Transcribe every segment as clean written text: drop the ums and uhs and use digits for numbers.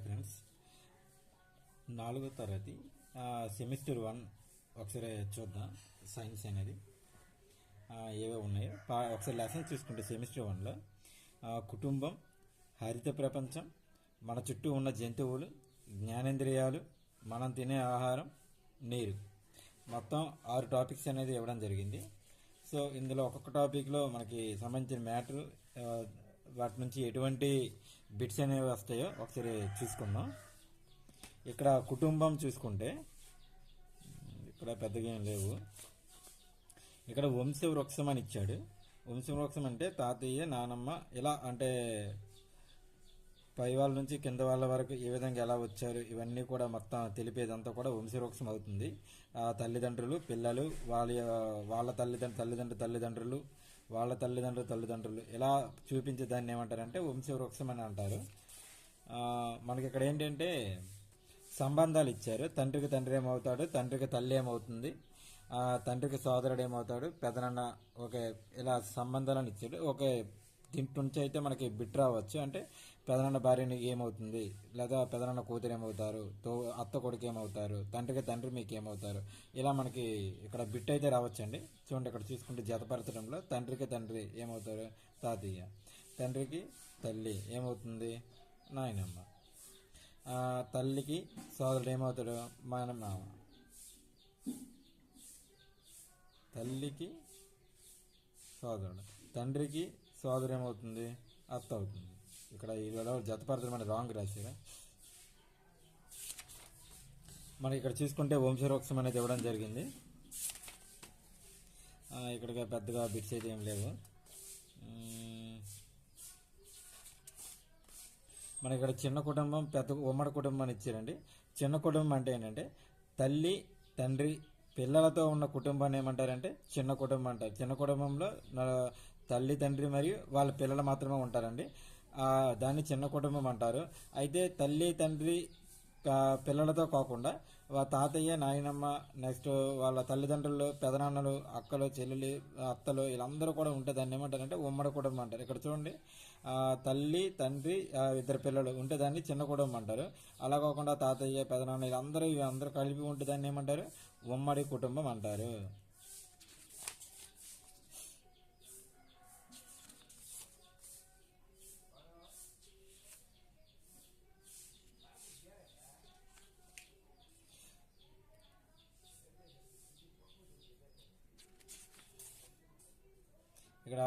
Friends, 4వ తరగతి semester 1 ఒకసారి చూద్దాం. సైన్స్ అనేది ఏవో ఉన్నాయో ఒకసారి లెసన్ చూసుకుంటే సెమిస్టర్ 1లో కుటుంబం, హరిత ప్రపంచం, మన చుట్టూ ఉన్న జంతువులు, జ్ఞానేంద్రియాలు, మనం తినే ఆహారం, నీరు, మొత్తం 6 టాపిక్స్ అనేది ఇవ్వడం జరిగింది. సో ఇందులో ఒక్కొక్క టాపిక్లో మనకి సంబంధించిన మ్యాటర్, వాటి నుంచి ఎటువంటి బిట్స్ అనేవి వస్తాయో ఒకసారి చూసుకుందాం. ఇక్కడ కుటుంబం చూసుకుంటే ఇక్కడ పెద్దగా ఏం లేవు. ఇక్కడ వంశవృక్షం అని ఇచ్చాడు. వంశవృక్షం అంటే తాతయ్య, నానమ్మ, ఇలా అంటే పై వాళ్ళ నుంచి కింద వాళ్ళ వరకు ఏ విధంగా ఎలా వచ్చారు ఇవన్నీ కూడా మొత్తం తెలిపేదంతా కూడా వంశవృక్షం అవుతుంది. తల్లిదండ్రులు, పిల్లలు, వాళ్ళ తల్లిదండ్రులు, వాళ్ళ తల్లిదండ్రులు ఇలా చూపించే దాన్ని ఏమంటారంటే వంశవృక్షం అని అంటారు. మనకి ఇక్కడ ఏంటంటే సంబంధాలు ఇచ్చారు. తండ్రికి తండ్రి ఏమవుతాడు, తండ్రికి తల్లి ఏమవుతుంది, తండ్రికి సోదరుడు ఏమవుతాడు, పెదనాన్న, ఓకే, ఇలా సంబంధాలను ఇచ్చాడు. ఓకే, దీంట్ నుంచి అయితే మనకి బిట్ రావచ్చు. అంటే పెదనాన్న భార్యని ఏమవుతుంది, లేదా పెదనాన్న కూతురు ఏమవుతారు, అత్త కొడుకు ఏమవుతారు, తండ్రికి తండ్రి మీకు ఏమవుతారు, ఇలా మనకి ఇక్కడ బిట్ అయితే రావచ్చండి. చూడండి, ఇక్కడ చూసుకుంటే జతపరచడంలో తండ్రికి తండ్రి ఏమవుతారు, తాతయ్య, తండ్రికి తల్లి ఏమవుతుంది, నాయనమ్మ, తల్లికి సోదరుడు ఏమవుతాడు, మామ, తల్లికి సోదరుడు, తండ్రికి సోదరు ఏమవుతుంది, అత్త అవుతుంది. ఇక్కడ ఇలా జతపరచడం అంటే రాంగ్ రాశారు. మనకి ఇక్కడ చూసుకుంటే వంశవృక్షం అనేది ఇవ్వడం జరిగింది. ఇక్కడ పెద్దగా బిట్స్ అయితే ఏం లేవు. మనకి ఇక్కడ చిన్న కుటుంబం, పెద్ద ఉమ్మడి కుటుంబం అని ఇచ్చారండి. చిన్న కుటుంబం అంటే ఏంటంటే తల్లి, తండ్రి, పిల్లలతో ఉన్న కుటుంబాన్ని ఏమంటారంటే చిన్న కుటుంబం అంటారు. చిన్న కుటుంబంలో తల్లి, తండ్రి మరియు వాళ్ళ పిల్లలు మాత్రమే ఉంటారండి. దాన్ని చిన్న కుటుంబం అంటారు. అయితే తల్లి, తండ్రి, పిల్లలతో కాకుండా తాతయ్య, నాయనమ్మ, నెక్స్ట్ వాళ్ళ తల్లిదండ్రులు, పెదనాన్నలు, అక్కలు, చెల్లెలు, అత్తలు, వీళ్ళందరూ కూడా ఉంటే దాన్ని ఏమంటారంటే ఉమ్మడి కుటుంబం అంటారు. ఇక్కడ చూడండి, తల్లి, తండ్రి, 2 పిల్లలు ఉంటే దాన్ని చిన్న కుటుంబం అంటారు. అలా కాకుండా తాతయ్య, పెదనాన్న వీళ్ళందరూ కలిపి ఉంటే దాన్ని ఏమంటారు, ఉమ్మడి కుటుంబం అంటారు. ఇక్కడ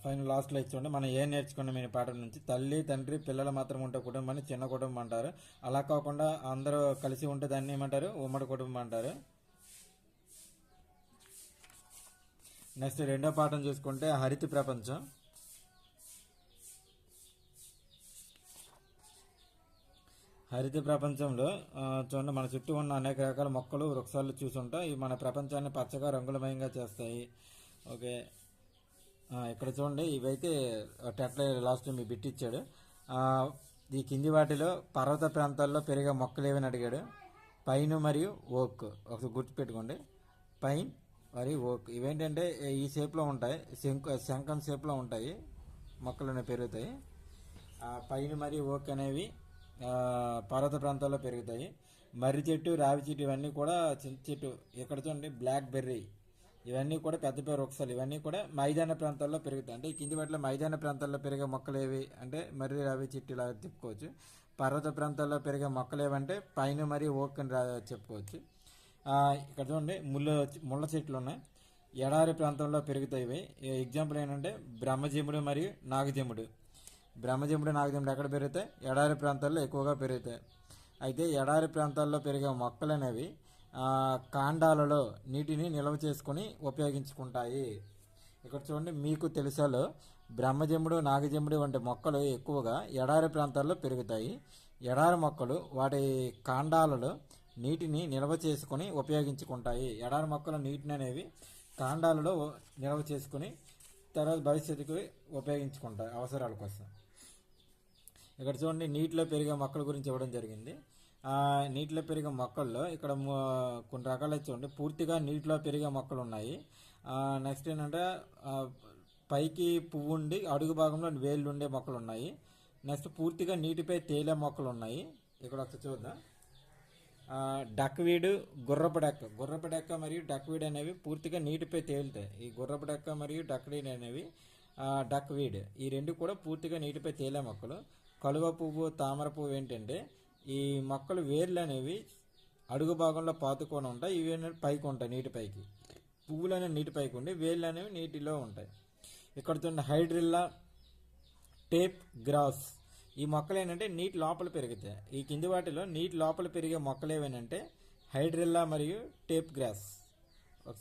ఫైనల్ లాస్ట్లో ఇచ్చుకోండి, మనం ఏం నేర్చుకున్నాం ఈ పాఠం నుంచి. తల్లి, తండ్రి, పిల్లలు మాత్రం ఉంటే కుటుంబాన్ని చిన్న కుటుంబం అంటారు. అలా కాకుండా అందరూ కలిసి ఉంటే దాన్ని ఏమంటారు, ఉమ్మడి కుటుంబం అంటారు. నెక్స్ట్ 2వ పాఠం చూసుకుంటే హరిత ప్రపంచం. హరిత ప్రపంచంలో చూడండి, మన చుట్టూ ఉన్న అనేక రకాల మొక్కలు, వృక్షాలు చూసుంటాం. ఇవి మన ప్రపంచాన్ని పచ్చగా రంగులమయంగా చేస్తాయి. ఓకే, ఇక్కడ చూడండి, ఇవైతే టెట్ల లాస్ట్ మీ బిట్ ఇచ్చాడు. ఈ కింది వాటిలో పర్వత ప్రాంతాల్లో పెరిగే మొక్కలు ఏవని అడిగాడు. పైన్ మరియు ఓక్. ఒకసారి గుర్తుపెట్టుకోండి, పైన్ మరియు ఓక్ ఇవేంటంటే ఈ షేప్లో ఉంటాయి, శంఖం షేప్లో ఉంటాయి, మొక్కలు అనేవి పెరుగుతాయి. పైన్ మరియు ఓక్ అనేవి పర్వత ప్రాంతాల్లో పెరుగుతాయి. మర్రి చెట్టు, రావి చెట్టు ఇవన్నీ కూడా చిన్న చెట్టు. ఇక్కడ చూడండి, బ్లాక్ బెర్రీ, ఇవన్నీ కూడా పెద్ద పెద్ద వృక్షాలు. ఇవన్నీ కూడా మైదాన ప్రాంతాల్లో పెరుగుతాయి. అంటే ఈ కింది వాటిలో మైదాన ప్రాంతాల్లో పెరిగే మొక్కలు ఏవి అంటే మర్రి, రావి చెట్టు ఇలా చెప్పుకోవచ్చు. పర్వత ప్రాంతాల్లో పెరిగే మొక్కలు ఏవంటే పైన్ మరియు ఓక్ అని చెప్పుకోవచ్చు. ఇక్కడ చూడండి, ముళ్ళ చెట్లు ఉన్నాయి, ఎడారి ప్రాంతంలో పెరుగుతాయి. ఎగ్జాంపుల్ ఏంటంటే బ్రహ్మజముడు మరియు నాగజముడు. బ్రహ్మజముడు, నాగజముడు ఎక్కడ పెరుగుతాయి, ఎడారి ప్రాంతాల్లో ఎక్కువగా పెరుగుతాయి. అయితే ఎడారి ప్రాంతాల్లో పెరిగే మొక్కలు అనేవి కాండాలలో నీటిని నిల్వ చేసుకొని ఉపయోగించుకుంటాయి. ఇక్కడ చూడండి, మీకు తెలుసాలో బ్రహ్మజముడు, నాగజముడు వంటి మొక్కలు ఎక్కువగా ఎడారి ప్రాంతాల్లో పెరుగుతాయి. ఎడారి మొక్కలు వాటి కాండాలలో నీటిని నిల్వ చేసుకొని ఉపయోగించుకుంటాయి. ఎడారి మొక్కలు నీటిని అనేవి కాండాలలో నిల్వ చేసుకుని తర్వాత భవిష్యత్తుకు ఉపయోగించుకుంటాయి అవసరాల కోసం. ఇక్కడ చూడండి, నీటిలో పెరిగే మొక్కల గురించి ఇవ్వడం జరిగింది. నీటిలో పెరిగే మొక్కల్లో ఇక్కడ కొన్ని రకాలు చూడండి, పూర్తిగా నీటిలో పెరిగే మొక్కలు ఉన్నాయి. నెక్స్ట్ ఏంటంటే పైకి పువ్వు ఉండి అడుగు భాగంలో వేళ్ళు ఉండే మొక్కలు ఉన్నాయి. నెక్స్ట్ పూర్తిగా నీటిపై తేలే మొక్కలు ఉన్నాయి. ఇక్కడ ఒకసారి చూద్దాం. డక్వీడ్, గుర్రపు డెక్క మరియు డక్వీడ్ అనేవి పూర్తిగా నీటిపై తేలుతాయి. ఈ గుర్రపు డెక్క మరియు డక్వీడ్ అనేవి డక్వీడ్ ఈ రెండు కూడా పూర్తిగా నీటిపై తేలే మొక్కలు. కలువ పువ్వు, తామర పువ్వు ఏంటంటే ఈ మొక్కలు వేర్లు అనేవి అడుగు భాగంలో పాతుకొని ఉంటాయి. ఇవి అనేవి పైకి ఉంటాయి, నీటిపైకి. పువ్వులు అనేవి నీటిపైకి ఉండి వేర్లు అనేవి నీటిలో ఉంటాయి. ఇక్కడ చూడండి హైడ్రిల్లా టేప్ గ్రాస్. ఈ మొక్కలు ఏంటంటే నీటి లోపల పెరుగుతాయి. ఈ కింది వాటిలో నీటి లోపల పెరిగే మొక్కలు ఏవేనంటే హైడ్రిల్లా మరియు టేప్ గ్రాస్.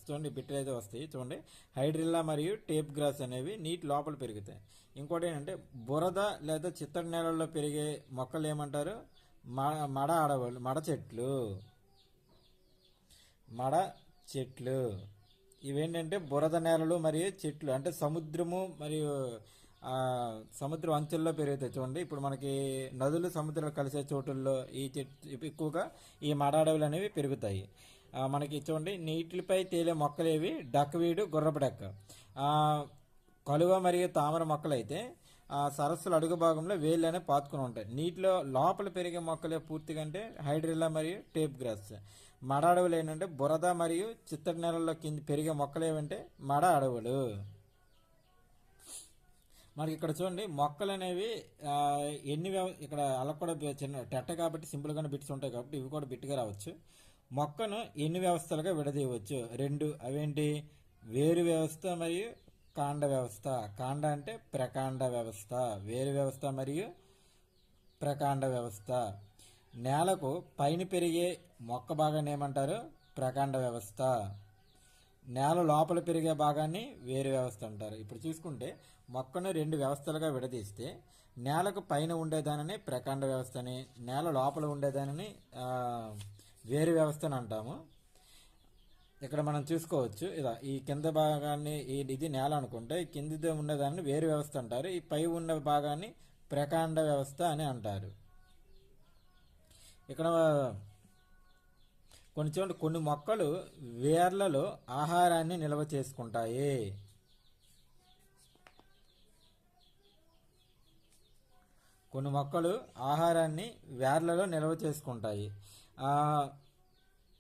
చూడండి బిట్టలు అయితే వస్తాయి. చూడండి హైడ్రిల్లా మరియు టేప్ గ్రాస్ అనేవి నీటి లోపల పెరుగుతాయి. ఇంకోటి ఏంటంటే బురద లేదా చిత్తడి నేలల్లో పెరిగే మొక్కలు ఏమంటారు? మడ అడవులు, మడ చెట్లు. ఇవేంటంటే బురద నేలలు మరియు చెట్లు, అంటే సముద్రము మరియు సముద్ర అంచుల్లో పెరుగుతాయి. చూడండి ఇప్పుడు మనకి నదులు సముద్రాలు కలిసే చోటుల్లో ఈ చెట్లు ఎక్కువగా ఈ మడ అడవులు అనేవి పెరుగుతాయి. మనకి చూడండి నీటిపై తేలే మొక్కలేవి డక్వీడు, గుర్రపు డెక్క. కలువ మరియు తామర మొక్కలు అయితే సరస్సుల అడుగు భాగంలో వేళ్ళు అనేవి పాతుకుని ఉంటాయి. నీటిలో లోపల పెరిగే మొక్కలే పూర్తిగా అంటే హైడ్రిల్లా మరియు టేప్ గ్రాస్. మడ అడవులు ఏంటంటే బురద మరియు చిత్తడి నేలల్లో కింద పెరిగే మొక్కలు ఏమంటే మడ అడవులు. మనకి ఇక్కడ చూడండి మొక్కలు అనేవి ఇక్కడ అలా కూడా చిన్న టెట్ట కాబట్టి సింపుల్గానే బిట్స్ ఉంటాయి కాబట్టి ఇవి కూడా బిట్గా రావచ్చు. మొక్కను ఎన్ని వ్యవస్థలుగా విడదీయవచ్చు? 2. అవేంటి? వేరు వ్యవస్థ మరియు కాండ వ్యవస్థ. కాండ అంటే ప్రకాండ వ్యవస్థ, వేరు వ్యవస్థ మరియు ప్రకాండ వ్యవస్థ. నేలకు పైన పెరిగే మొక్క భాగాన్ని ఏమంటారు? ప్రకాండ వ్యవస్థ. నేల లోపల పెరిగే భాగాన్ని వేరు వ్యవస్థ అంటారు. ఇప్పుడు చూసుకుంటే మొక్కను 2 వ్యవస్థలుగా విడదీస్తే నేలకు పైన ఉండేదానిని ప్రకాండ వ్యవస్థని, నేల లోపల ఉండేదానిని వేరు వ్యవస్థని అంటాము. ఇక్కడ మనం చూసుకోవచ్చు ఈ కింద భాగాన్ని ఇది నేల అనుకుంటే ఈ కింద ఉండేదాన్ని వేరు వ్యవస్థ అంటారు. ఈ పై ఉన్న భాగాన్ని ప్రకాండ వ్యవస్థ అని అంటారు. ఇక్కడ కొన్ని మొక్కలు వేర్లలో ఆహారాన్ని నిల్వ చేసుకుంటాయి. కొన్ని మొక్కలు ఆహారాన్ని వేర్లలో నిల్వ చేసుకుంటాయి.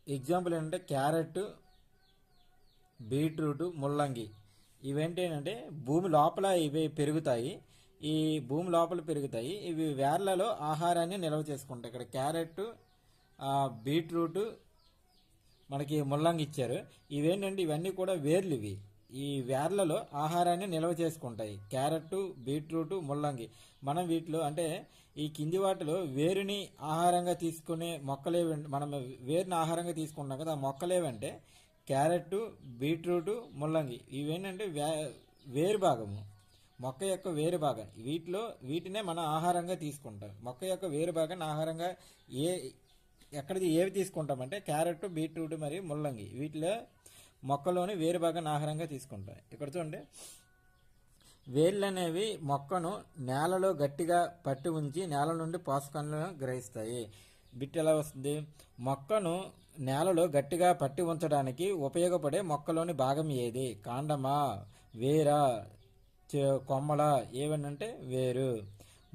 ఎగ్జాంపుల్ ఏంటంటే క్యారెట్, బీట్రూట్, ముల్లంగి. ఇవేంటంటే భూమి లోపల ఇవి పెరుగుతాయి. ఈ భూమి లోపల పెరుగుతాయి. ఇవి వేర్లలో ఆహారాన్ని నిల్వ చేసుకుంటాయి. ఇక్కడ క్యారెట్, బీట్రూట్, మనకి ముల్లంగి ఇచ్చారు. ఇవేంటంటే ఇవన్నీ కూడా వేర్లు. ఈ వేర్లలో ఆహారాన్ని నిల్వ చేసుకుంటాయి. క్యారెట్, బీట్రూట్, ముల్లంగి. మనం వీటిలో అంటే ఈ కింది వాటిలో వేరుని ఆహారంగా తీసుకునే మొక్కలేవంటే మనం వేరుని ఆహారంగా తీసుకుంటాం కదా, ఆ మొక్కలేవంటే క్యారెట్, బీట్రూట్, ముల్లంగి. ఇవేంటంటే వేరు భాగము, మొక్క యొక్క వేరు భాగం. వీటినే మనం ఆహారంగా తీసుకుంటాం. మొక్క యొక్క వేరు భాగాన్ని ఆహారంగా ఏవి తీసుకుంటామంటే క్యారెట్, బీట్రూట్ మరియు ముల్లంగి. వీటిలో మొక్కలోని వేరు భాగాన్ని ఆహారంగా తీసుకుంటాం. ఇక్కడ చూడండి వేర్లు అనేవి మొక్కను నేలలో గట్టిగా పట్టి ఉంచి నేల నుండి పోషకాలను గ్రహిస్తాయి. బిట్ ఎలా వస్తుంది? మొక్కను నేలలో గట్టిగా పట్టి ఉంచడానికి ఉపయోగపడే మొక్కలోని భాగం ఏది? కాండమా, వేరా, కొమ్మల? ఏవనంటే వేరు.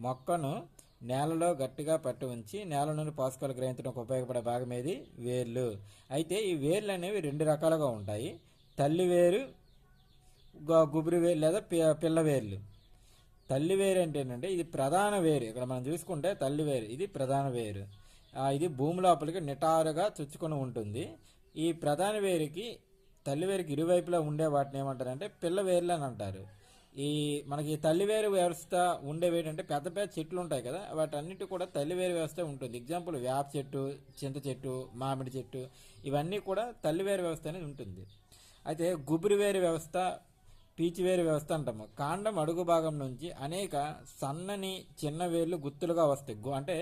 మొక్కను నేలలో గట్టిగా పట్టి ఉంచి నేల నుండి పోషకాలు గ్రహించడానికి ఉపయోగపడే భాగం ఏది? వేర్లు. అయితే ఈ వేర్లు అనేవి 2 రకాలుగా ఉంటాయి. తల్లి వేరు, గుబురు వేరు లేదా పిల్ల వేర్లు. తల్లి వేరు ఏంటంటే ఇది ప్రధాన వేరు. ఇక్కడ మనం చూసుకుంటే తల్లి వేరు ఇది ప్రధాన వేరు. ఇది భూమి లోపలికి నిటారుగా చొచ్చుకొని ఉంటుంది. ఈ ప్రధాన వేరుకి తల్లి వేరుకి ఇరువైపులా ఉండే వాటిని ఏమంటారంటే పిల్ల వేర్లు అని అంటారు. మనకి తల్లివేరు వ్యవస్థ ఉండేవి ఏంటంటే పెద్ద పెద్ద చెట్లు ఉంటాయి కదా, వాటన్నిటి కూడా తల్లివేరు వ్యవస్థ ఉంటుంది. ఎగ్జాంపుల్ వేప చెట్టు, చింత చెట్టు, మామిడి చెట్టు, ఇవన్నీ కూడా తల్లివేరు వ్యవస్థ అనేది ఉంటుంది. అయితే గుబురువేరు వ్యవస్థ, పీచివేరు వ్యవస్థ అంటాము. కాండం అడుగు భాగం నుంచి అనేక సన్నని చిన్న వేర్లు గుత్తులుగా వస్తాయి. అంటే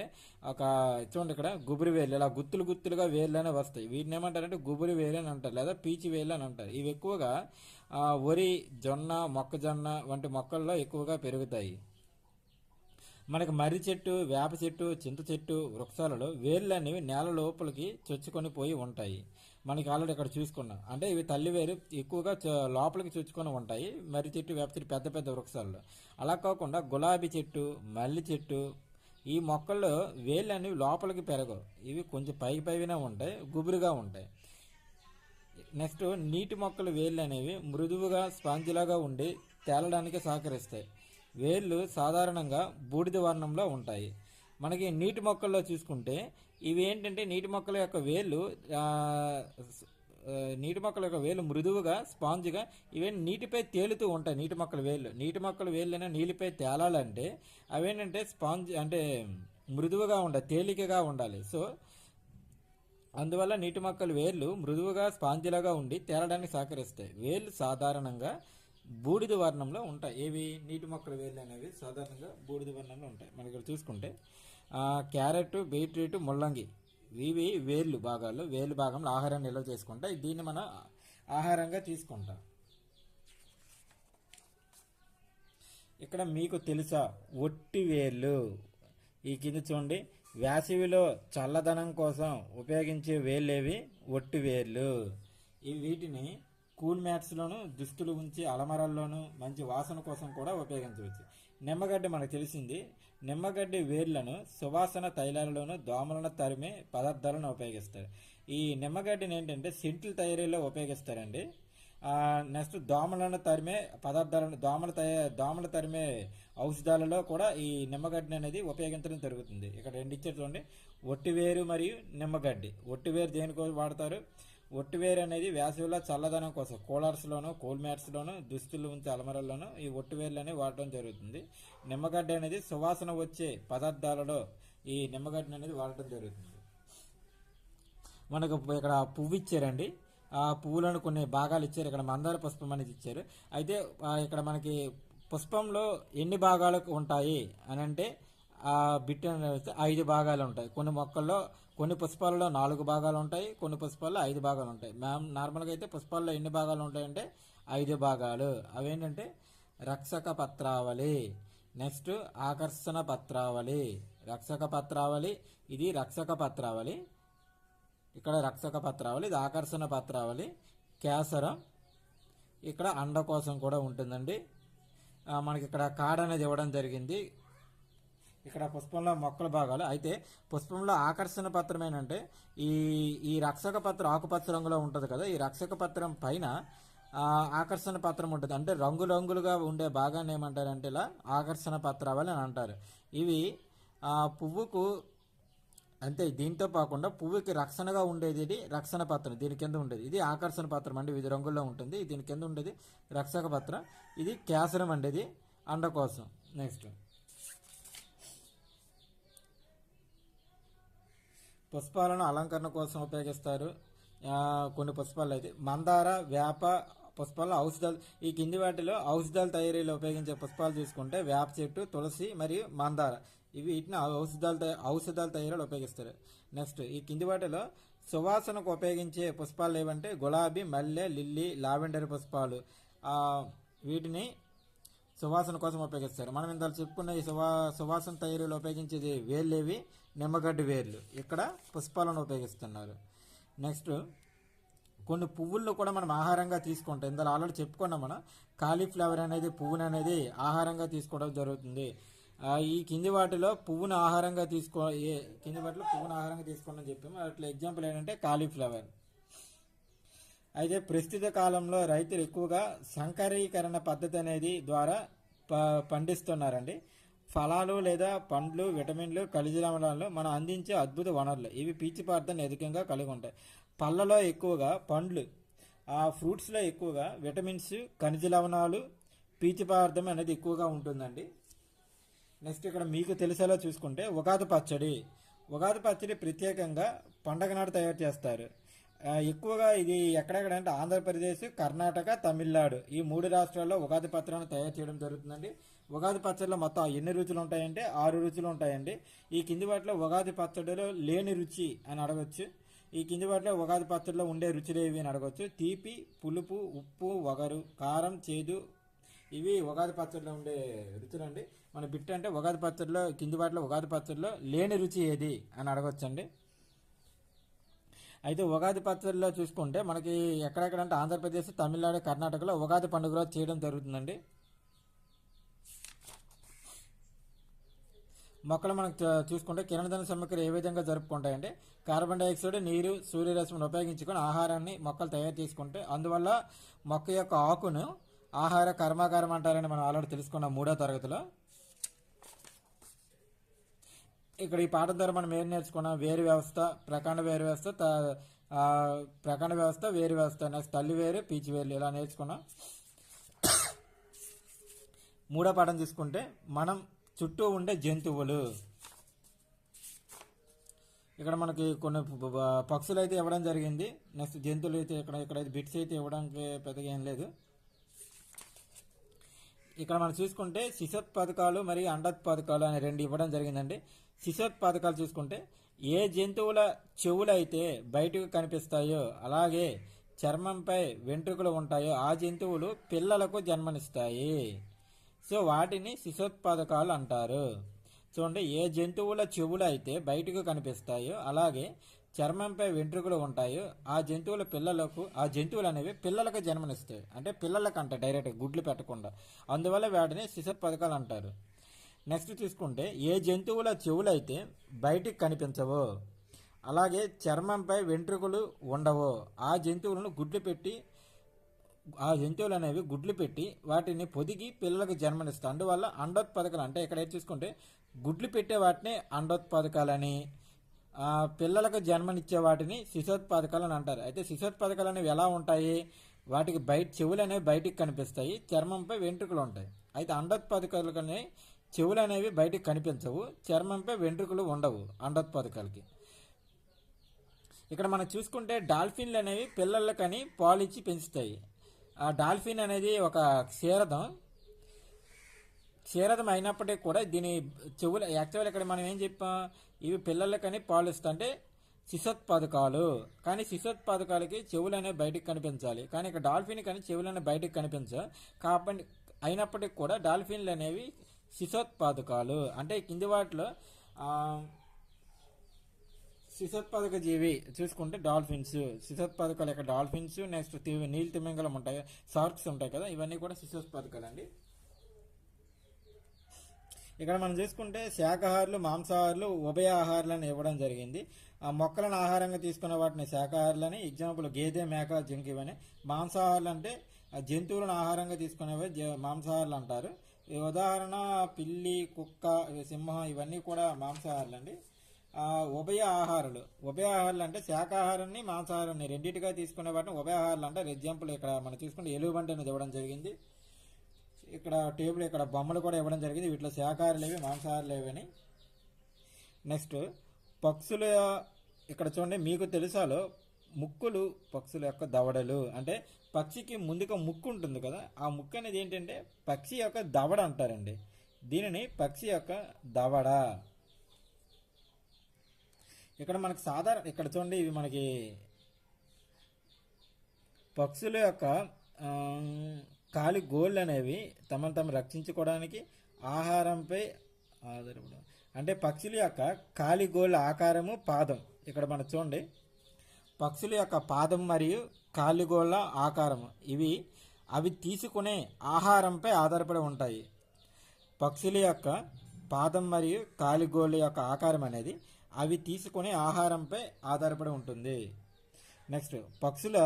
చూడండి ఇక్కడ గుబురు వేర్లు ఇలా గుత్తులుగా వేర్లు అనేవి వస్తాయి. వీటిని ఏమంటారంటే గుబురు వేర్లు అని అంటారు లేదా పీచి వేర్లు అని అంటారు. ఇవి ఎక్కువగా వరి, జొన్న, మొక్కజొన్న వంటి మొక్కల్లో ఎక్కువగా పెరుగుతాయి. మనకి మర్రి చెట్టు, వేప చెట్టు, చింత చెట్టు వృక్షాలలో వేర్లు అనేవి నేల లోపలికి చొచ్చుకొని పోయి ఉంటాయి. మనకి ఆల్రెడీ ఇక్కడ చూసుకున్నాం. అంటే ఇవి తల్లి వేరు ఎక్కువగా లోపలికి చొచ్చుకొని ఉంటాయి. మర్రి చెట్టు, వేప చెట్టు పెద్ద పెద్ద వృక్షాల్లో. అలా కాకుండా గులాబీ చెట్టు, మల్లి చెట్టు, ఈ మొక్కల్లో వేళ్ళు అనేవి లోపలికి పెరగవు, ఇవి కొంచెం పైన ఉంటాయి, గుబురుగా ఉంటాయి. నెక్స్ట్ నీటి మొక్కల వేళ్ళు అనేవి మృదువుగా స్పాంజిలాగా ఉండి తేలడానికి సహకరిస్తాయి. వేళ్ళు సాధారణంగా బూడిద వర్ణంలో ఉంటాయి. మనకి నీటి మొక్కల్లో చూసుకుంటే ఇవి ఏంటంటే నీటి మొక్కల యొక్క వేళ్ళు మృదువుగా స్పాంజ్గా ఇవేంటి నీటిపై తేలుతూ ఉంటాయి. నీటి మొక్కల వేళ్ళైనా నీళ్ళపై తేలాలంటే అవేంటంటే స్పాంజ్ అంటే మృదువుగా ఉండాలి, తేలికగా ఉండాలి. సో అందువల్ల నీటి మొక్కల వేళ్ళు మృదువుగా స్పాంజిలాగా ఉండి తేలడానికి సహకరిస్తాయి. వేళ్ళు సాధారణంగా బూడిద వర్ణంలో ఉంటాయి. ఏవి నీటి మొక్కల వేళ్ళు అనేవి సాధారణంగా బూడిద వర్ణంలో ఉంటాయి. మనకి ఇక్కడ చూసుకుంటే క్యారెట్, బీట్రూట్, ముల్లంగి ఇవి వేళ్ళు భాగంలో ఆహారాన్ని నిల్వ చేసుకుంటాయి. దీన్ని మనం ఆహారంగా తీసుకుంటాం. ఇక్కడ మీకు తెలుసా ఒట్టి వేళ్ళు, ఈ కింద చూడండి, వేసవిలో చల్లదనం కోసం ఉపయోగించే వేళ్ళేవి ఒట్టి వేళ్ళు. వీటిని కూల్ మ్యాట్స్లోను, దుస్తులు ఉంచి అలమరల్లోనూ మంచి వాసన కోసం కూడా ఉపయోగించవచ్చు. నిమ్మగడ్డి మనకు తెలిసింది, నిమ్మగడ్డి వేర్లను సువాసన తైలాలలోనూ దోమలను తరిమే పదార్థాలను ఉపయోగిస్తారు. ఈ నిమ్మగడ్డిని ఏంటంటే సెంట్లు తయారీలో ఉపయోగిస్తారండి. నెక్స్ట్ దోమలను తరిమే పదార్థాలను దోమలు తరిమే ఔషధాలలో కూడా ఈ నిమ్మగడ్డిని అనేది ఉపయోగించడం జరుగుతుంది. ఇక్కడ రెండు ఇచ్చారు చూడండి, ఒట్టివేరు మరియు నిమ్మగడ్డి. ఒట్టివేరు దేనికోసం వాడతారు? ఒట్టివేరు అనేది వేసవిలో చల్లదనం కోసం కూలర్స్లోను, కూల్ మ్యాట్స్లోను, దుస్తులు ఉంచే అలమరల్లోనూ ఈ ఒట్టివేర్లు అనేవి వాడటం జరుగుతుంది. నిమ్మగడ్డ అనేది సువాసన వచ్చే పదార్థాలలో ఈ నిమ్మగడ్డని అనేది వాడటం జరుగుతుంది. మనకు ఇక్కడ పువ్వు ఇచ్చారండి, ఆ పువ్వులను కొన్ని భాగాలు ఇచ్చారు. ఇక్కడ మందార పుష్పం అనేది ఇచ్చారు. అయితే ఇక్కడ మనకి పుష్పంలో ఎన్ని భాగాలు ఉంటాయి అని అంటే ఆ బిట్ 5 భాగాలు ఉంటాయి. కొన్ని మొక్కల్లో కొన్ని పుష్పాలలో 4 భాగాలు ఉంటాయి, కొన్ని పుష్పాల్లో 5 భాగాలు ఉంటాయి. నార్మల్గా అయితే పుష్పాల్లో ఎన్ని భాగాలు ఉంటాయంటే 5 భాగాలు. అవేంటంటే రక్షక పత్రావళి, నెక్స్ట్ ఆకర్షణ పత్రావళి, రక్షక పత్రావళి, ఇది రక్షక పత్రావళి, ఇక్కడ రక్షక పత్రావళి, ఇది ఆకర్షణ పత్రావళి, కేసరం, ఇక్కడ అండకోశం కూడా ఉంటుందండి. మనకి ఇక్కడ కాడ అనేది ఇవ్వడం జరిగింది. ఇక్కడ పుష్పంలో మొక్కల భాగాలు. అయితే పుష్పంలో ఆకర్షణ పత్రం ఏంటంటే ఈ రక్షక పత్రం ఆకుపచ్చ రంగులో ఉంటుంది కదా, ఈ రక్షక పత్రం పైన ఆకర్షణ పత్రం ఉంటుంది. అంటే రంగులుగా ఉండే భాగాన్ని ఏమంటారంటే ఇలా ఆకర్షణ పత్రావళి అని అంటారు. ఇవి పువ్వుకు అంతే, దీంతో కాకుండా పువ్వుకి రక్షణగా ఉండేది రక్షణ పత్రం, దీని కింద ఉండేది ఇది ఆకర్షణ పత్రం అండి, వివిధ రంగుల్లో ఉంటుంది. దీని కింద ఉండేది రక్షక పత్రం, ఇది కేసరం అండి, ఇది అండకోశం. నెక్స్ట్ పుష్పాలను అలంకరణ కోసం ఉపయోగిస్తారు. కొన్ని పుష్పాలు అయితే మందార, వేప పుష్పాలు ఔషధాలు. ఈ కింది వాటిలో ఔషధాల తయారీలో ఉపయోగించే పుష్పాలు చూసుకుంటే వేప చెట్టు, తులసి మరియు మందార, వీటిని ఔషధాల తయారీలో ఉపయోగిస్తారు. నెక్స్ట్ ఈ కింది వాటిలో సువాసనకు ఉపయోగించే పుష్పాలు ఏవంటే గులాబీ, మల్లె, లిల్లీ, లావెండర్ పుష్పాలు. వీటిని సువాసన కోసం ఉపయోగిస్తారు. మనం ఇంత చెప్పుకున్న ఈ సువాసన తయారీలో ఉపయోగించేది వేర్లేవి నిమ్మగడ్డి వేర్లు, ఇక్కడ పుష్పాలను ఉపయోగిస్తున్నారు. నెక్స్ట్ కొన్ని పువ్వులను కూడా మనం ఆహారంగా తీసుకుంటాం. ఇందులో ఆల్రెడీ చెప్పుకున్నాం మనం, కాలీఫ్లవర్ అనేది పువ్వును అనేది ఆహారంగా తీసుకోవడం జరుగుతుంది. ఈ కింది వాటిలో పువ్వును ఆహారంగా తీసుకోండి అని చెప్పాము. అట్లా ఎగ్జాంపుల్ ఏంటంటే కాలీఫ్లవర్. అయితే ప్రస్తుత కాలంలో రైతులు ఎక్కువగా సంకరీకరణ పద్ధతి అనేది ద్వారా పండిస్తున్నారండి. ఫలాలు లేదా పండ్లు, విటమిన్లు, ఖనిజాలు మనం అందించే అద్భుత వనరులు. ఇవి పీచు పదార్థాన్ని అధికంగా కలిగి ఉంటాయి. పళ్ళలో ఎక్కువగా పండ్లు, ఫ్రూట్స్లో ఎక్కువగా విటమిన్స్, ఖనిజ లవణాలు, పీచు పదార్థం అనేది ఎక్కువగా ఉంటుందండి. నెక్స్ట్ ఇక్కడ మీకు తెలిసేలా చూసుకుంటే ఉగాది పచ్చడి ప్రత్యేకంగా పండగ నాడు తయారు చేస్తారు. ఎక్కువగా ఇది ఎక్కడెక్కడంటే ఆంధ్రప్రదేశ్, కర్ణాటక, తమిళనాడు ఈ 3 రాష్ట్రాల్లో ఉగాది పచ్చడిని తయారు చేయడం జరుగుతుందండి. ఉగాది పచ్చడిలో మొత్తం ఎన్ని రుచులు ఉంటాయంటే 6 రుచులు ఉంటాయండి. ఈ కింది వాటిలో ఉగాది పచ్చడిలో లేని రుచి అని అడగచ్చు. ఈ కింది వాటిలో ఉగాది పచ్చడిలో ఉండే రుచులు ఏవి అని అడగచ్చు. తీపి, పులుపు, ఉప్పు, వగరు, కారం, చేదు, ఇవి ఉగాది పచ్చడిలో ఉండే రుచులండి. మన బిట్ అంటే ఉగాది పచ్చడిలో కింది వాటిలో ఉగాది పచ్చడిలో లేని రుచి ఏది అని అడగచ్చండి. అయితే ఉగాది పచ్చడిలో చూసుకుంటే మనకి ఎక్కడెక్కడంటే ఆంధ్రప్రదేశ్, తమిళనాడు, కర్ణాటకలో ఉగాది పండుగ చేయడం జరుగుతుందండి. మొక్కలు మనకు చూసుకుంటే కిరణజన సమగ్ర ఏ విధంగా జరుపుకుంటాయంటే కార్బన్ డైఆక్సైడ్, నీరు, సూర్యరశ్మిని ఉపయోగించుకొని ఆహారాన్ని మొక్కలు తయారు చేసుకుంటే అందువల్ల మొక్క యొక్క ఆకును ఆహార కర్మాగారం అంటారని మనం ఆల్రెడీ తెలుసుకున్నాం 3వ తరగతిలో. ఇక్కడ ఈ పాఠం ద్వారా మనం ఏం నేర్చుకున్నాం? వేరు వ్యవస్థ, ప్రకాండ వేరు వ్యవస్థ, ప్రకాండ వ్యవస్థ, వేరు వ్యవస్థ, నెక్స్ట్ తల్లి వేరు, పీచు వేరు ఇలా నేర్చుకున్నాం. 3వ పాఠం చూసుకుంటే మనం చుట్టూ ఉండే జంతువులు. ఇక్కడ మనకి కొన్ని పక్షులు అయితే ఇవ్వడం జరిగింది. నెక్స్ట్ జంతువులు అయితే ఇక్కడైతే బిట్స్ అయితే ఇవ్వడానికి పెద్దగా ఏం లేదు. ఇక్కడ మనం చూసుకుంటే శిశోత్పాదకాలు మరియు అండోత్పాదకాలు అనే 2 ఇవ్వడం జరిగిందండి. శిశోత్పాదకాలు చూసుకుంటే ఏ జంతువుల చెవులు అయితే బయటకు కనిపిస్తాయో అలాగే చర్మంపై వెంట్రుకలు ఉంటాయో ఆ జంతువులు పిల్లలకు జన్మనిస్తాయి. సో వాటిని శిశోత్పాదకాలు అంటారు. చూడండి, ఏ జంతువుల చెవులు అయితే బయటకు కనిపిస్తాయో అలాగే చర్మంపై వెంట్రుకలు ఉంటాయో ఆ జంతువులు అనేవి పిల్లలకు జన్మనిస్తాయి. అంటే పిల్లలకు అంట డైరెక్ట్ గుడ్లు పెట్టకుండా, అందువల్ల వాటిని శిశోత్పాదకాలు అంటారు. నెక్స్ట్ చూసుకుంటే ఏ జంతువుల చెవులు అయితే బయటికి కనిపించవో అలాగే చర్మంపై వెంట్రుకలు ఉండవో ఆ జంతువులను జంతువులు అనేవి గుడ్లు పెట్టి వాటిని పొదిగి పిల్లలకు జన్మనిస్తాయి. అందువల్ల అండోత్పాదకాలు అంటే ఇక్కడ చూసుకుంటే గుడ్లు పెట్టే వాటిని అండోత్పాదకాలని, పిల్లలకు జన్మనిచ్చే వాటిని శిశోత్పాదకాలు అని అంటారు. అయితే శిశోత్పాదకాలు అనేవి ఎలా ఉంటాయి? వాటికి చెవులు అనేవి బయటికి కనిపిస్తాయి, చర్మంపై వెంట్రుకలు ఉంటాయి. అయితే అండోత్పాదకాలు అనేవి చెవులు అనేవి బయటికి కనిపించవు, చర్మంపై వెంట్రుకలు ఉండవు అండోత్పాదకాలకి. ఇక్కడ మనం చూసుకుంటే డాల్ఫిన్లు అనేవి పిల్లలకని పాలిచ్చి పెంచుతాయి. ఆ డాల్ఫిన్ అనేది ఒక క్షీరదం అయినప్పటికీ కూడా దీని చెవులు యాక్చువల్ ఇక్కడ మనం ఏం చెప్పాం? ఇవి పిల్లలకని పాలిస్తా అంటే శిశోత్పాదకాలు. కానీ శిశోత్పాదకాలకి చెవులు అనేవి బయటకు కనిపించాలి, కానీ ఇక్కడ డాల్ఫిన్ కానీ చెవులు అనేవి బయటకు కనిపించవు. కాబట్టి అయినప్పటికీ కూడా డాల్ఫిన్లు అనేవి శిశోత్పాదకాలు. అంటే కింది వాటిలో శిశోత్పాదక జీవి చూసుకుంటే డాల్ఫిన్స్ శిశోత్పాదకాలు. ఇక్కడ డాల్ఫిన్స్, నెక్స్ట్ నీలి తిమింగలం ఉంటాయి, షార్క్స్ ఉంటాయి కదా, ఇవన్నీ కూడా శిశోత్పాదకాలు అండి. ఇక్కడ మనం చూసుకుంటే శాకాహారులు, మాంసాహారులు, ఉభయ ఆహారాలను ఇవ్వడం జరిగింది. ఆ మొక్కలను ఆహారంగా తీసుకున్న వాటిని శాకాహారులని, ఎగ్జాంపుల్ గేదె, మేక, జింక ఇవన్నీ. మాంసాహారులు అంటే జంతువులను ఆహారంగా తీసుకునేవి మాంసాహారులు అంటారు. ఉదాహరణ పిల్లి, కుక్క, సింహం ఇవన్నీ కూడా మాంసాహారులు అండి. ఉభయ ఆహారాలు అంటే శాకాహారాన్ని, మాంసాహారాన్ని రెండింటిగా తీసుకునే వాటిని ఉభయ ఆహారాలు అంటారు. ఎగ్జాంపుల్ ఇక్కడ మనం చూసుకుంటే ఎలుగుబంటి అనేది ఇవ్వడం జరిగింది. ఇక్కడ టేబుల్ ఇక్కడ బొమ్మలు కూడా ఇవ్వడం జరిగింది. వీటిలో శాకాహారులు ఏవి, మాంసాహారులు ఏవని. నెక్స్ట్ పక్షుల ఇక్కడ చూడండి, మీకు తెలుసాలో ముక్కులు పక్షుల యొక్క దవడలు. అంటే పక్షికి ముందుగా ముక్కు ఉంటుంది కదా, ఆ ముక్కు అనేది ఏంటంటే పక్షి యొక్క దవడ అంటారండి. దీనిని పక్షి యొక్క దవడ. ఇక్కడ మనకు ఇక్కడ చూడండి, ఇవి మనకి పక్షుల యొక్క కాలి గోళ్ళు అనేవి తమను తాము రక్షించుకోవడానికి ఆహారంపై ఆధారపడ అంటే పక్షుల యొక్క కాలి గోళ్ళ ఆకారము పాదం. ఇక్కడ మనం చూడండి, పక్షుల యొక్క పాదం మరియు కాలిగోళ్ళ ఆకారము అవి తీసుకునే ఆహారంపై ఆధారపడి ఉంటాయి. పక్షుల యొక్క పాదం మరియు కాలిగోళ్ళ యొక్క ఆకారం అనేది అవి తీసుకునే ఆహారంపై ఆధారపడి ఉంటుంది. నెక్స్ట్ పక్షుల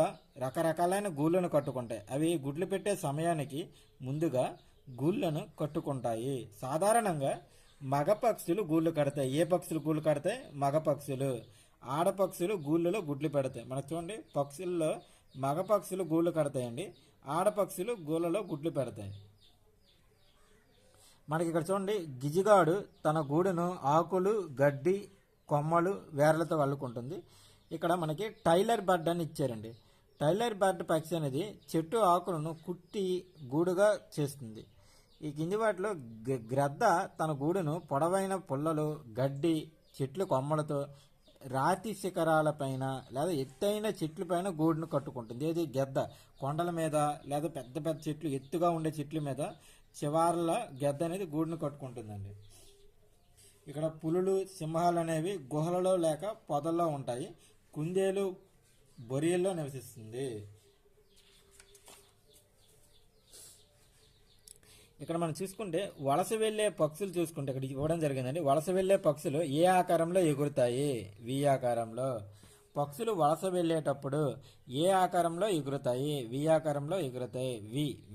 రకరకాలైన గూళ్ళను కట్టుకుంటాయి. అవి గుడ్లు పెట్టే సమయానికి ముందుగా గూళ్ళను కట్టుకుంటాయి. సాధారణంగా మగ పక్షులు గూళ్ళు కడతాయి. ఏ పక్షులు గూళ్ళు కడతాయి? మగ పక్షులు. ఆడపక్షులు గూళ్ళలో గుడ్లు పెడతాయి. మనకు చూడండి, పక్షుల్లో మగ పక్షులు గూళ్ళు కడతాయండి, ఆడపక్షులు గూళ్ళలో గుడ్లు పెడతాయి. మనకి ఇక్కడ చూడండి, గిజిగాడు తన గూడును ఆకులు, గడ్డి, కొమ్మలు, వేర్లతో అల్లుకుంటుంది. ఇక్కడ మనకి టైలర్ బర్డ్ అని ఇచ్చారండి. టైలర్ బర్డ్ పక్షి అనేది చెట్టు ఆకులను కుట్టి గూడుగా చేస్తుంది. ఈ కింది వాటిలో గ్రద్ద తన గూడును పొడవైన పుల్లలు, గడ్డి, చెట్లు కొమ్మలతో, రాతి శిఖరాలపైన లేదా ఎత్తైన చెట్లపైన గూడును కట్టుకుంటుంది. ఏది? గెద్ద కొండల మీద లేదా పెద్ద పెద్ద చెట్లు, ఎత్తుగా ఉండే చెట్ల మీద చివార్ల గెద్ద అనేది గూడును కట్టుకుంటుందండి. ఇక్కడ పులులు, సింహాలు అనేవి గుహలలో లేక పొదల్లో ఉంటాయి. కుందేలు బొరియల్లో నివసిస్తుంది. ఇక్కడ మనం చూసుకుంటే వలస వెళ్ళే పక్షులు చూసుకుంటే ఇక్కడ ఇవ్వడం జరిగిందండి. వలస వెళ్ళే పక్షులు ఏ ఆకారంలో ఎగురుతాయి? వి ఆకారంలో. పక్షులు వలస వెళ్ళేటప్పుడు ఏ ఆకారంలో ఎగురుతాయి? వి ఆకారంలో ఎగురుతాయి.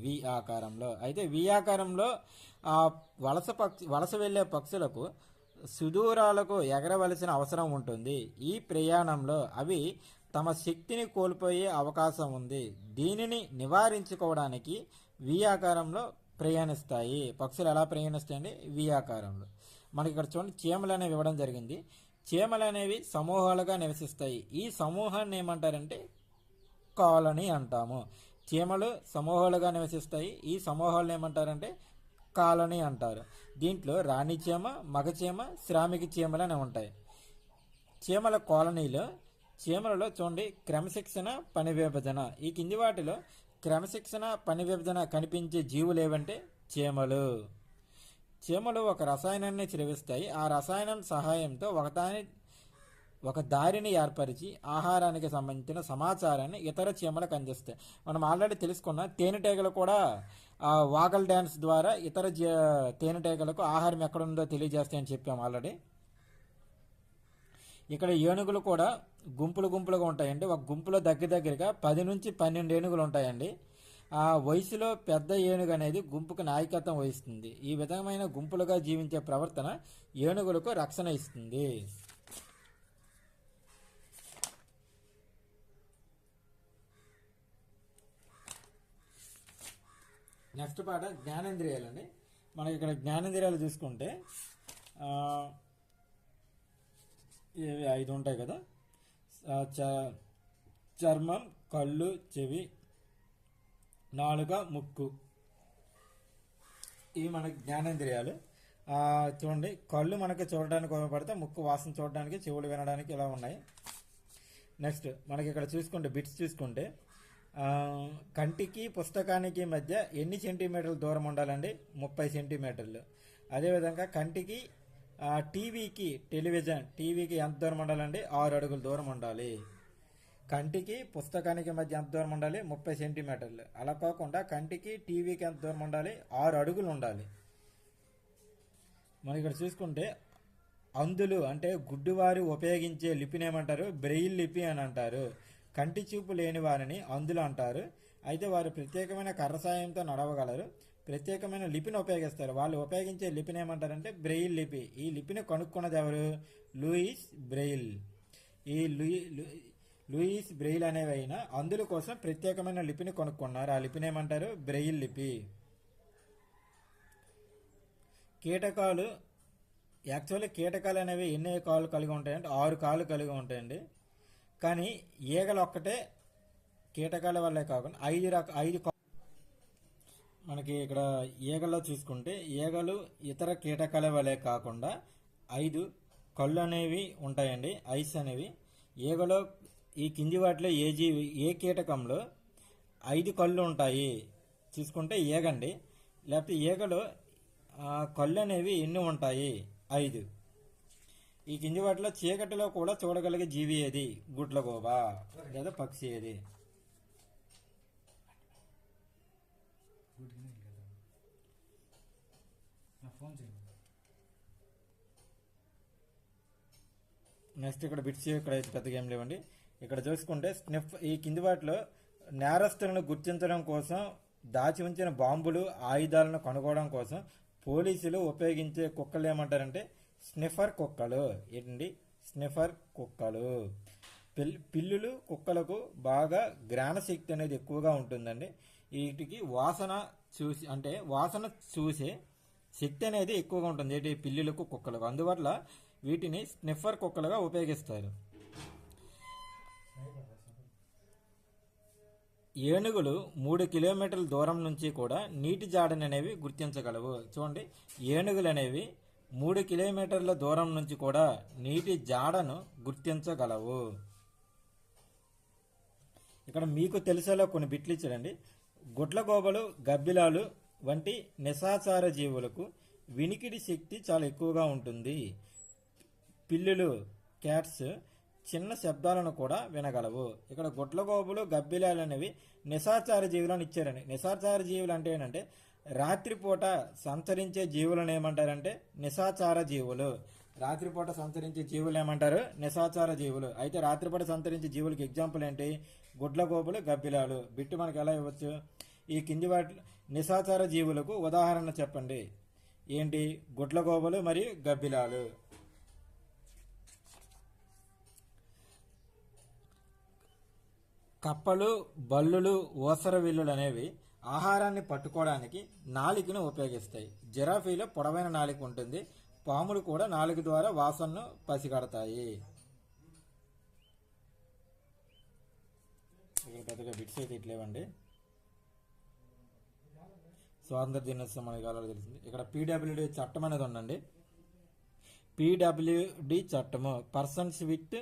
వి ఆకారంలో. అయితే వి ఆకారంలో ఆ వలస వెళ్ళే పక్షులకు సుదూరాలకు ఎగరవలసిన అవసరం ఉంటుంది. ఈ ప్రయాణంలో అవి తమ శక్తిని కోల్పోయే అవకాశం ఉంది. దీనిని నివారించుకోవడానికి వి ఆకారంలో ప్రయాణిస్తాయి. పక్షులు ఎలా ప్రయాణిస్తాయండి? వి ఆకారంలో. మనకి ఇక్కడ చూడండి చీమలు అనేవి ఇవ్వడం జరిగింది. చీమలు అనేవి సమూహాలుగా నివసిస్తాయి. ఈ సమూహాన్ని ఏమంటారంటే కాలనీ అంటాము. చీమలు సమూహాలుగా నివసిస్తాయి. ఈ సమూహాలను ఏమంటారంటే కాలనీ అంటారు. దీంట్లో రాణి చీమ, మగ చీమ, శ్రామిక చీమలు అనేవి ఉంటాయి. చీమల కాలనీలో చీమలలో చూడండి క్రమశిక్షణ, పని విభజన. ఈ కింది వాటిలో క్రమశిక్షణ, పని విభజన కనిపించే జీవులు ఏవంటే చీమలు. చీమలు ఒక రసాయనాన్ని స్రవిస్తాయి. ఆ రసాయనం సహాయంతో ఒక దారిని ఏర్పరిచి ఆహారానికి సంబంధించిన సమాచారాన్ని ఇతర చీమలకు అందిస్తాయి. మనం ఆల్రెడీ తెలుసుకున్న తేనెటీగలు కూడా వాగల్ డ్యాన్స్ ద్వారా ఇతర తేనెటీగలకు ఆహారం ఎక్కడుందో తెలియజేస్తాయని చెప్పాము ఆల్రెడీ. ఇక్కడ ఏనుగులు కూడా గుంపులుగా ఉంటాయండి. ఒక గుంపులో దగ్గరగా 10 నుంచి 12 ఏనుగులు ఉంటాయండి. ఆ వయసులో పెద్ద ఏనుగు అనేది గుంపుకు నాయకత్వం వహిస్తుంది. ఈ విధమైన గుంపులుగా జీవించే ప్రవర్తన ఏనుగులకు రక్షణ ఇస్తుంది. నెక్స్ట్ పాట జ్ఞానేంద్రియాలు అండి. మనకి ఇక్కడ జ్ఞానేంద్రియాలు చూసుకుంటే ఇవి 5 ఉంటాయి కదా. చర్మం, కళ్ళు, చెవి, నాలుక, ముక్కు. ఇవి మనకి జ్ఞానేంద్రియాలు. చూడండి కళ్ళు మనకి చూడడానికి ఉపయోగపడితే, ముక్కు వాసన చూడడానికి, చెవులు వినడానికి ఇలా ఉన్నాయి. నెక్స్ట్ మనకి ఇక్కడ చూసుకుంటే బిట్స్ చూసుకుంటే కంటికి పుస్తకానికి మధ్య ఎన్ని సెంటీమీటర్ల దూరం ఉండాలండి? 30 సెంటీమీటర్లు. అదేవిధంగా కంటికి టీవీకి ఎంత దూరం ఉండాలండి? 6 అడుగుల దూరం ఉండాలి. కంటికి పుస్తకానికి మధ్య ఎంత దూరం ఉండాలి? 30 సెంటీమీటర్లు. అలా కాకుండా కంటికి టీవీకి ఎంత దూరం ఉండాలి? 6 అడుగులు ఉండాలి. మనం ఇక్కడ చూసుకుంటే అంధులు అంటే గుడ్డివారు ఉపయోగించే లిపిని ఏమంటారు? బ్రెయిల్ లిపి అని అంటారు. కంటి చూపు లేని వారిని అంధులు అంటారు. అయితే వారు ప్రత్యేకమైన కర్ర సాయంతో నడవగలరు. ప్రత్యేకమైన లిపిని ఉపయోగిస్తారు. వాళ్ళు ఉపయోగించే లిపిని ఏమంటారంటే బ్రెయిల్ లిపి. ఈ లిపిని కనుక్కున్నది ఎవరు? Louis Braille. ఈ లూయిస్ బ్రెయిల్ అనేవైన అంధుల కోసం ప్రత్యేకమైన లిపిని కనుక్కున్నారు. ఆ లిపిని ఏమంటారు? బ్రెయిల్ లిపి. కీటకాలు కీటకాలు అనేవి ఎన్ని కాళ్ళు కలిగి ఉంటాయంటే 6 కాళ్ళు కలిగి ఉంటాయండి. కానీ ఈగలు ఒక్కటే కీటకాల వల్లే కాకుండా 5 మనకి ఇక్కడ ఈగల్లో చూసుకుంటే ఈగలు ఇతర కీటకాల వల్లే కాకుండా 5 కళ్ళు అనేవి ఉంటాయండి, ఐస్ అనేవి. ఈగలో ఈ కింది వాటిలో ఏ కీటకంలో 5 కళ్ళు ఉంటాయి చూసుకుంటే ఈగండి. లేకపోతే ఈగలో కళ్ళు అనేవి ఎన్ని ఉంటాయి? 5. ఈ కింది వాటిలో చీకటిలో కూడా చూడగలిగే జీవి ఏది? గుడ్లగూబ లేదా పక్షి ఏది? నెక్స్ట్ ఇక్కడ బిట్స్ ఇక్కడ అయితే పెద్దగా ఏం లేవండి. ఇక్కడ చూసుకుంటే ఈ కింది వాటిలో నేరస్తులను గుర్తించడం కోసం దాచి ఉంచిన బాంబులు, ఆయుధాలను కనుగొనడం కోసం పోలీసులు ఉపయోగించే కుక్కలు ఏమంటారంటే స్నిఫర్ కుక్కలు. ఏంటండి? స్నిఫర్ కుక్కలు. పిల్లులు కుక్కలకు బాగా గ్రహణశక్తి అనేది ఎక్కువగా ఉంటుందండి. వీటికి వాసన చూసే శక్తి అనేది ఎక్కువగా ఉంటుంది ఏంటి? పిల్లులకు కుక్కలకు. అందువల్ల వీటిని స్నిఫర్ కుక్కలుగా ఉపయోగిస్తారు. ఏనుగులు 3 కిలోమీటర్ల దూరం నుంచి కూడా నీటి జాడని అనేవి గుర్తించగలవు. చూడండి ఏనుగులు అనేవి 3 కిలోమీటర్ల దూరం నుంచి కూడా నీటి జాడను గుర్తించగలవు. ఇక్కడ మీకు తెలిసేలా కొన్ని బిట్లు ఇచ్చారండి. గుడ్లగూబలు, గబ్బిలాలు వంటి నిశాచార జీవులకు వినికిడి శక్తి చాలా ఎక్కువగా ఉంటుంది. పిల్లులు, క్యాట్స్ చిన్న శబ్దాలను కూడా వినగలవు. ఇక్కడ గుడ్లగూబలు, గబ్బిలాలు అనేవి నిశాచార జీవులను ఇచ్చారండి. నిశాచార జీవులు అంటే ఏంటంటే రాత్రిపూట సంచరించే జీవులను ఏమంటారంటే నిశాచార జీవులు. రాత్రిపూట సంచరించే జీవులు ఏమంటారు? నిశాచార జీవులు. అయితే రాత్రిపూట సంచరించే జీవులకి ఎగ్జాంపుల్ ఏంటి? గుడ్లగోపులు, గబ్బిలాలు. బిట్టు మనకు ఎలా ఇవ్వచ్చు? ఈ కింది వాటి నిశాచార జీవులకు ఉదాహరణ చెప్పండి. ఏంటి? గుడ్లగోపులు మరియు గబ్బిలాలు. కప్పలు, బల్లులు, ఓసరవిల్లులు అనేవి ఆహారాన్ని పట్టుకోవడానికి నాలికను ఉపయోగిస్తాయి. జిరాఫీలో పొడవైన నాలిక ఉంటుంది. పాములు కూడా నాలుగు ద్వారా వాసనను పసిగడతాయి. ఇక్కడ పెద్దగా బిట్స్ అయితే ఇట్లేవండి. స్వాతంత్ర దినోత్సవం మనకి కావాలో తెలిసింది. ఇక్కడ పీడబ్ల్యూడి చట్టం అనేది ఉందండి. పీడబ్ల్యూడి చట్టము persons with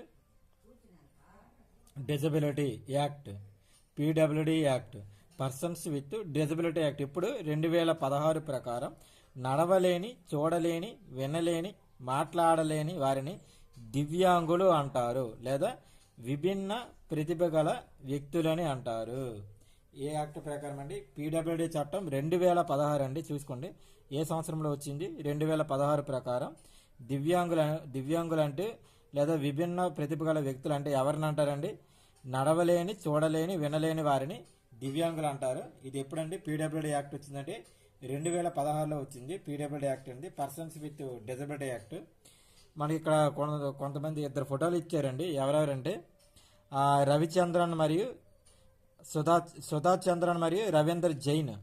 disability act. PWD act persons with disability act ఇప్పుడు 2016 ప్రకారం నడవలేని, చూడలేని, వినలేని, మాట్లాడలేని వారిని దివ్యాంగులు అంటారు లేదా విభిన్న ప్రతిభ గల వ్యక్తులని అంటారు. ఏ యాక్ట్ ప్రకారం అండి? పీడబ్ల్యూడి చట్టం 2016 అండి. చూసుకోండి ఏ సంవత్సరంలో వచ్చింది. 2016 ప్రకారం దివ్యాంగులు అంటే లేదా విభిన్న ప్రతిభ గల వ్యక్తులు అంటే ఎవరిని అంటారండి? నడవలేని, చూడలేని, వినలేని వారిని దివ్యాంగులు అంటారు. ఇది ఎప్పుడండి పీడబ్ల్యూడి యాక్ట్ వచ్చిందంటే 2016లో వచ్చింది. పీడబ్ల్యూడి యాక్ట్ అండి, పర్సన్స్ విత్ డిజబిలిటీ యాక్ట్. మనకి ఇక్కడ కొంతమంది ఇద్దరు ఫోటోలు ఇచ్చారండి. ఎవరెవరంటే రవిచంద్రన్ మరియు సుధాచంద్రన్ మరియు రవీందర్ జైన్.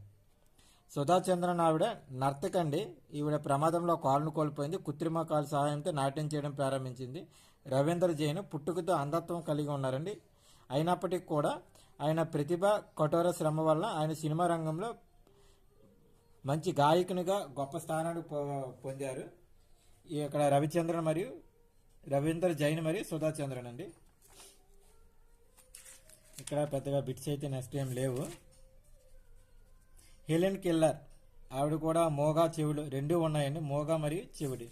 సుధాచంద్రన్ ఆవిడ నర్తకండి. ఈవిడ ప్రమాదంలో కాలును కోల్పోయింది. కృత్రిమ కాలు సహాయంతో నాట్యం చేయడం ప్రారంభించింది. రవీందర్ జైన్ పుట్టుకతో అంధత్వం కలిగి ఉన్నారండి. అయినప్పటికీ కూడా ఆయన ప్రతిభ, కఠోర శ్రమ వల్ల ఆయన సినిమా రంగంలో మంచి గాయకునిగా గొప్ప స్థానాన్ని పొందారు. ఇక్కడ రవిచంద్రన్ మరియు రవీందర్ జైన్ మరియు సుధాచంద్రన్ అండి. ఇక్కడ పెద్దగా బిట్స్ అయితే నెక్స్ట్ ఏం లేవు. హెలెన్ కెల్లర్ ఆవిడ కూడా మోగా, చెవుడు రెండూ ఉన్నాయండి. మోగా మరియు చెవుడి.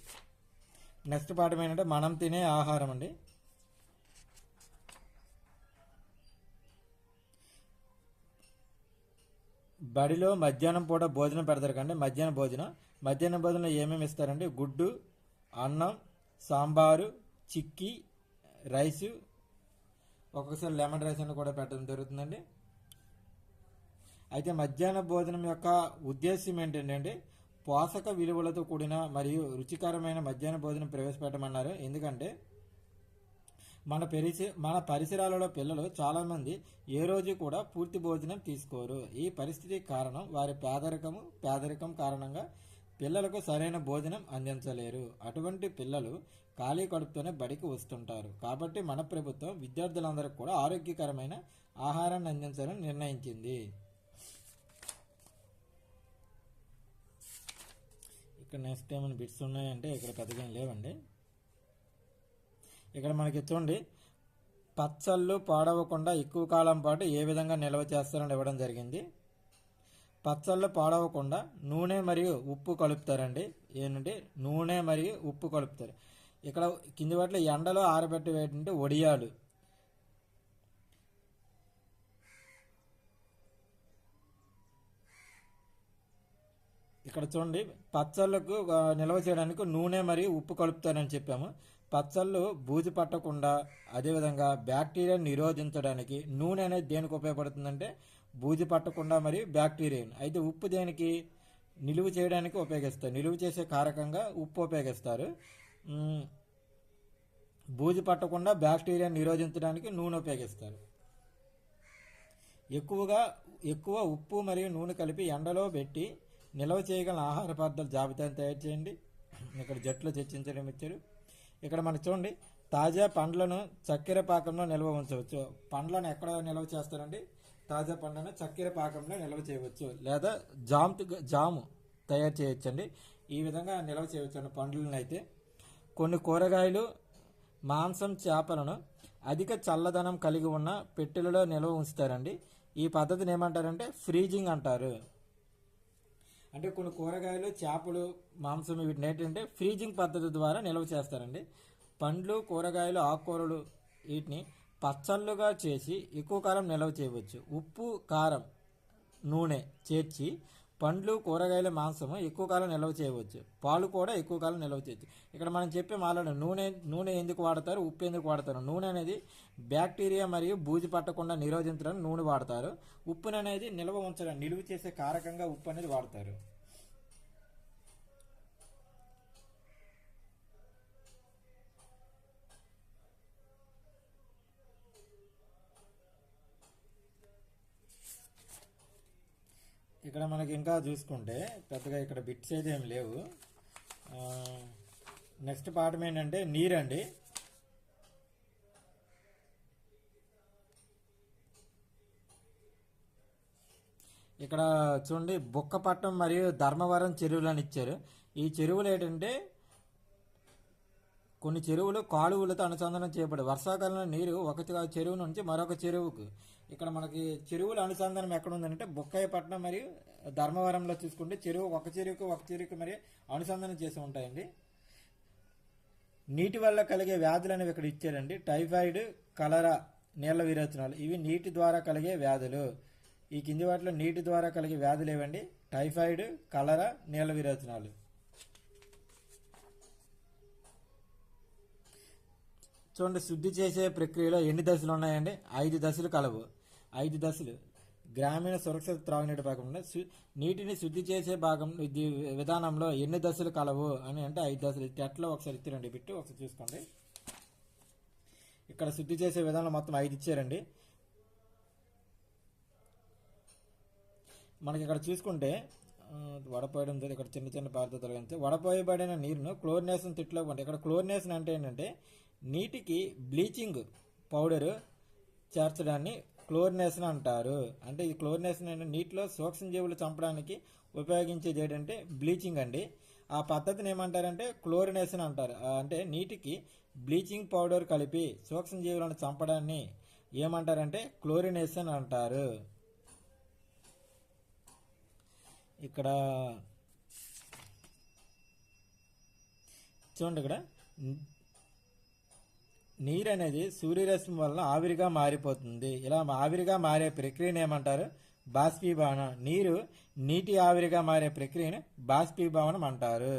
నెక్స్ట్ పాఠం ఏంటంటే మనం తినే ఆహారం అండి. బడిలో మధ్యాహ్నం పూట భోజనం పెడతారు కండి. మధ్యాహ్న భోజనంలో ఏమేమి ఇస్తారండి? గుడ్డు, అన్నం, సాంబారు, చిక్కీ, రైసు, ఒక్కొక్కసారి లెమన్ రైస్ అని కూడా పెట్టడం జరుగుతుందండి. అయితే మధ్యాహ్న భోజనం యొక్క ఉద్దేశం ఏంటంటే పోషక విలువలతో కూడిన మరియు రుచికరమైన మధ్యాహ్న భోజనం ప్రవేశపెట్టమన్నారు. ఎందుకంటే మన పరిసరాలలో పిల్లలు చాలామంది ఏ రోజు కూడా పూర్తి భోజనం తీసుకోరు. ఈ పరిస్థితి కారణం వారి పేదరికం కారణంగా పిల్లలకు సరైన భోజనం అందించలేరు. అటువంటి పిల్లలు ఖాళీ కడుపుతోనే బడికి వస్తుంటారు. కాబట్టి మన ప్రభుత్వం విద్యార్థులందరికీ కూడా ఆరోగ్యకరమైన ఆహారాన్ని అందించాలని నిర్ణయించింది. ఇక్కడ నెక్స్ట్ ఏమైనా బిట్స్ ఉన్నాయంటే ఇక్కడ పెద్దగా లేవండి. ఇక్కడ మనకి చూడండి పచ్చళ్ళు పాడవకుండా ఎక్కువ కాలం పాటు ఏ విధంగా నిల్వ చేస్తారని ఇవ్వడం జరిగింది. పచ్చళ్ళు పాడవకుండా నూనె మరియు ఉప్పు కలుపుతారండి. ఏంటంటే నూనె మరియు ఉప్పు కలుపుతారు. ఇక్కడ కింది వాటిలో ఎండలో ఆరబెట్టి వేటంటే వడియాలు. ఇక్కడ చూడండి పచ్చళ్ళకు నిల్వ చేయడానికి నూనె మరియు ఉప్పు కలుపుతారని చెప్పాము. పచ్చళ్ళు బూజు పట్టకుండా అదేవిధంగా బ్యాక్టీరియా నిరోధించడానికి నూనె అనేది దేనికి ఉపయోగపడుతుందంటే బూజు పట్టకుండా మరియు బ్యాక్టీరియా. అయితే ఉప్పు దేనికి? నిలువ చేయడానికి ఉపయోగిస్తారు. నిలువ చేసే కారకంగా ఉప్పు ఉపయోగిస్తారు. బూజు పట్టకుండా బ్యాక్టీరియా నిరోధించడానికి నూనె ఉపయోగిస్తారు. ఎక్కువ ఉప్పు మరియు నూనె కలిపి ఎండలో పెట్టి నిల్వ చేయగల ఆహార పదార్థాల జాబితాను తయారు చేయండి. ఇక్కడ జట్లు చర్చించడం ఇచ్చారు. ఇక్కడ మనకు చూడండి తాజా పండ్లను చక్కెర పాకంలో నిల్వ ఉంచవచ్చు. పండ్లను ఎక్కడ నిల్వ చేస్తారండి? తాజా పండ్లను చక్కెర పాకంలో నిల్వ చేయవచ్చు లేదా జాము తయారు చేయొచ్చండి. ఈ విధంగా నిల్వ చేయవచ్చు పండ్లను. అయితే కొన్ని కూరగాయలు, మాంసం, చేపలను అధిక చల్లదనం కలిగి ఉన్న పెట్టెలలో నిల్వ ఉంచుతారండి. ఈ పద్ధతిని ఏమంటారంటే ఫ్రీజింగ్ అంటారు. అంటే కొన్ని కూరగాయలు, చేపలు, మాంసం వీటిని ఏంటంటే ఫ్రీజింగ్ పద్ధతి ద్వారా నిల్వ చేస్తారండి. పండ్లు, కూరగాయలు, ఆకుకూరలు వీటిని పచ్చళ్ళుగా చేసి ఎక్కువ కాలం నిల్వ చేయవచ్చు. ఉప్పు, కారం, నూనె చేర్చి పండ్లు, కూరగాయల, మాంసము ఎక్కువ కాలం నిల్వ చేయవచ్చు. పాలు కూడా ఎక్కువ కాలం నిల్వ చేయవచ్చు. ఇక్కడ మనం చెప్పే మాట్లాడే నూనె ఎందుకు వాడతారు, ఉప్పు ఎందుకు వాడతారు? నూనె అనేది బ్యాక్టీరియా మరియు బూజు పట్టకుండా నిరోధించడానికి నూనె వాడతారు. ఉప్పును అనేది నిల్వ చేసే కారకంగా ఉప్పు అనేది వాడతారు. ఇక్కడ మనకి ఇంకా చూసుకుంటే పెద్దగా ఇక్కడ బిట్స్ అయితే ఏమి లేవు. నెక్స్ట్ పాఠం ఏంటంటే నీరండి. ఇక్కడ చూడండి బుక్కపట్నం మరియు ధర్మవరం చెరువులు అని ఇచ్చారు. ఈ చెరువులు ఏంటంటే కొన్ని చెరువులు కాలువలతో అనుసంధానం చేయబడి వర్షాకాలంలో నీరు ఒక చెరువు నుంచి మరొక చెరువుకు. ఇక్కడ మనకి చెరువుల అనుసంధానం ఎక్కడ ఉందంటే బుక్కాయపట్నం మరియు ధర్మవరంలో చూసుకుంటే ఒక చెరువుకి మరి అనుసంధానం చేసి ఉంటాయండి. నీటి వల్ల కలిగే వ్యాధులు అనేవి ఇక్కడ ఇచ్చారండి. టైఫాయిడ్, కలరా, నీళ్ల విరోచనాలు ఇవి నీటి ద్వారా కలిగే వ్యాధులు. ఈ కింది వాటిలో నీటి ద్వారా కలిగే వ్యాధులు ఏవండి? టైఫాయిడ్, కలరా, నీళ్ల విరోచనాలు. చూడండి శుద్ధి చేసే ప్రక్రియలో ఎన్ని దశలు ఉన్నాయండి? 5 దశలు కలవు. 5 దశలు. గ్రామీణ సురక్షిత త్రాగునీటి భాగంలో నీటిని శుద్ధి చేసే విధానంలో ఎన్ని దశలు కలవు అని అంటే 5 దశలు. టెట్లో ఒకసారి ఇచ్చారండి బిట్టు, ఒకసారి చూసుకోండి. ఇక్కడ శుద్ధి చేసే విధానం మొత్తం 5 ఇచ్చారండి. మనకి ఇక్కడ చూసుకుంటే వడపోయడం ఇక్కడ చిన్న చిన్న పాత్ర తొలగించి వడపోయబడిన నీరును క్లోరినేషన్ తిట్లో పండి. ఇక్కడ క్లోరినేషన్ అంటే ఏంటంటే నీటికి బ్లీచింగ్ పౌడరు చేర్చడాన్ని క్లోరినేషన్ అంటారు. అంటే ఈ క్లోరినేషన్ అంటే నీటిలో సూక్ష్మజీవులు చంపడానికి ఉపయోగించేది ఏంటంటే బ్లీచింగ్ అండి. ఆ పద్ధతిని ఏమంటారంటే క్లోరినేషన్ అంటారు. అంటే నీటికి బ్లీచింగ్ పౌడర్ కలిపి సూక్ష్మజీవులను చంపడాన్ని ఏమంటారంటే క్లోరినేషన్ అంటారు. ఇక్కడ చూడండి, ఇక్కడ నీరు అనేది సూర్యరశ్మి వల్ల ఆవిరిగా మారిపోతుంది. ఇలా ఆవిరిగా మారే ప్రక్రియను ఏమంటారు? బాష్పీభవనం. నీటి ఆవిరిగా మారే ప్రక్రియను బాష్పీభవనం అంటారు.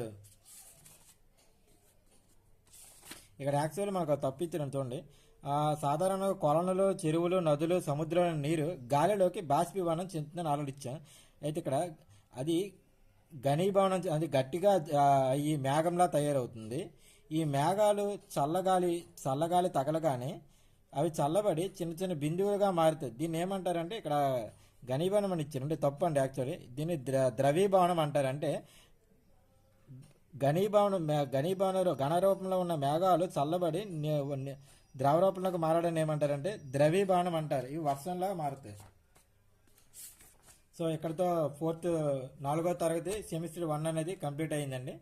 ఇక్కడ యాక్చువల్లీ మనకు తప్పించడం చూడండి. సాధారణంగా కొలనులు, చెరువులు, నదులు, సముద్రాల నీరు గాలిలోకి బాష్పీభవనం చెందుతుందని ఆల్రెడీ ఇచ్చాను. అయితే ఇక్కడ అది ఘనీభవనం, అది గట్టిగా ఈ మేఘంలా తయారవుతుంది. ఈ మేఘాలు చల్లగాలి తగలగానే అవి చల్లబడి చిన్న చిన్న బిందువులుగా మారుతాయి. దీన్ని ఏమంటారంటే ఇక్కడ ఘనీభవనం అని ఇచ్చారు. అంటే తప్పు అండి. యాక్చువల్లీ దీన్ని ద్రవీభవనం అంటారు. అంటే ఘనీభవనంలో ఘనరూపంలో ఉన్న మేఘాలు చల్లబడి ద్రవ రూపంలోకి మారడాన్ని ఏమంటారంటే ద్రవీభవనం అంటారు. ఇవి వర్షంలాగా మారుతాయి. సో ఇక్కడతో 4వ తరగతి సెమిస్టర్ 1 అనేది కంప్లీట్ అయిందండి.